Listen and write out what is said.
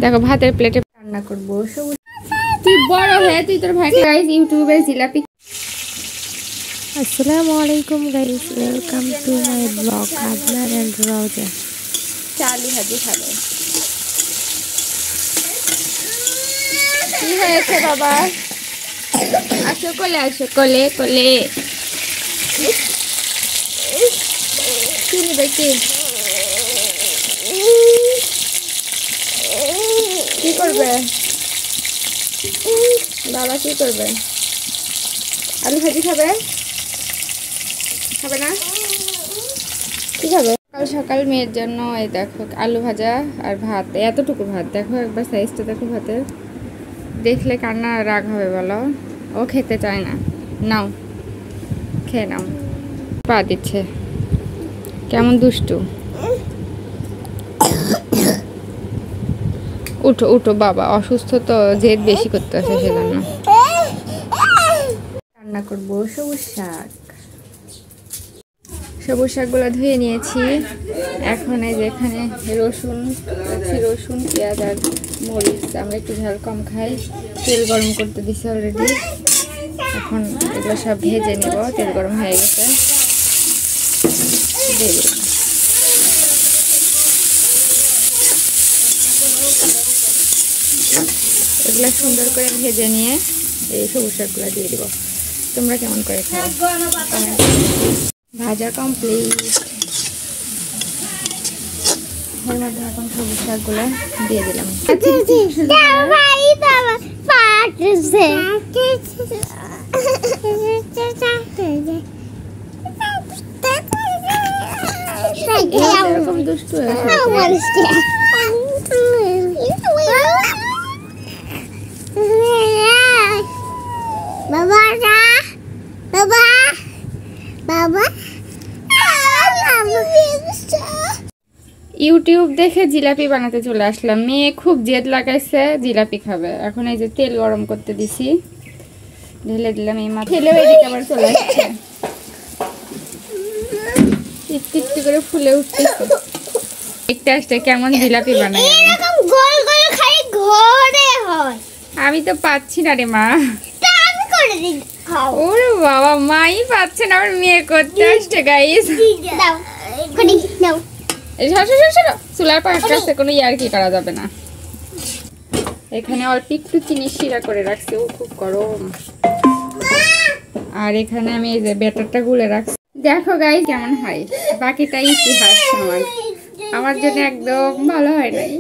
দেখো ভাতের প্লেটে রান্না করবো। তুই বড় হয়ে তুই তোর ভাইকে গাইস ইউটিউবে জিলাপি। আসসালামু আলাইকুম guys, welcome to my blog Adnan and Rowza. চালি ভাজি খাবে। কি হয়েছে বাবা? আসো কোলে, আসো কোলে কোলে। কি নিবে কি? কি করবে বাবা? কি করবে? আলু ভাজি খাবে? খাবে না? কি খাবে? সকাল সকাল মেয়ের জন্য এই দেখো আলু ভাজা আর ভাত, এতটুকু ভাত। দেখো একবার সাইজটা দেখো ভাতের, দেখলে কান্না রাগ হবে বলো। ও খেতে চায় না, নাও খেয়ে নাও। পা দিচ্ছে, কেমন দুষ্টু। উঠো উঠো বাবা, অসুস্থ তো, জেদ বেশি করতে আসে সেজন্য। রান্না করবো সবুজ শাক। সবুজ শাকগুলো ধুয়ে নিয়েছি। এখন এই যে এখানে রসুন, রসুন পেঁয়াজ আর মরিচ। আমরা একটু ঝাল কম খাই। তেল গরম করতে দিছি অলরেডি। এখন এগুলো সব ভেজে নেব। তেল গরম হয়ে গেছে, দিয়ে দিলাম। এগুলো সুন্দর করে ভেজে নিয়ে এই সবুজ শাকগুলো দিয়ে দিব। তোমরা কেমন করে খাও? ভাজা কমপ্লিট। এর মধ্যে এখন সবুজ শাকগুলো দিয়ে দিলাম। এরকম দুষ্টু ইউটিউব দেখে জিলাপি বানাতে চলে আসলাম। মেয়ে খুব জেদ লাগাইছে, জিলাপি খাবে। এখন এই যে তেল গরম করতে দিছি, ঢেলে দিলাম। এই মাছ ঢেলে এদিকে আবার চলে আসছে, টিকটি করে ফুলে উঠতেছে। একটা আসছে কেমন জিলাপি বানাই। আমি তো পাচ্ছি না রে মা। ওরে বাবা, মাই পাচ্ছে না, আমার মেয়ে করতে আসছে গাইস। চুলার পাশের কাছে কোনো ইয়ার্কি করা যাবে না। এখানে অল্প একটু চিনি শিরা করে রাখছি, ও খুব গরম। আর এখানে আমি এই যে ব্যাটারটা গুলে রাখছি। দেখো গাইস কেমন হয়, বাকিটা ইতিহাস। আমার জন্য একদম ভালো হয় নাই।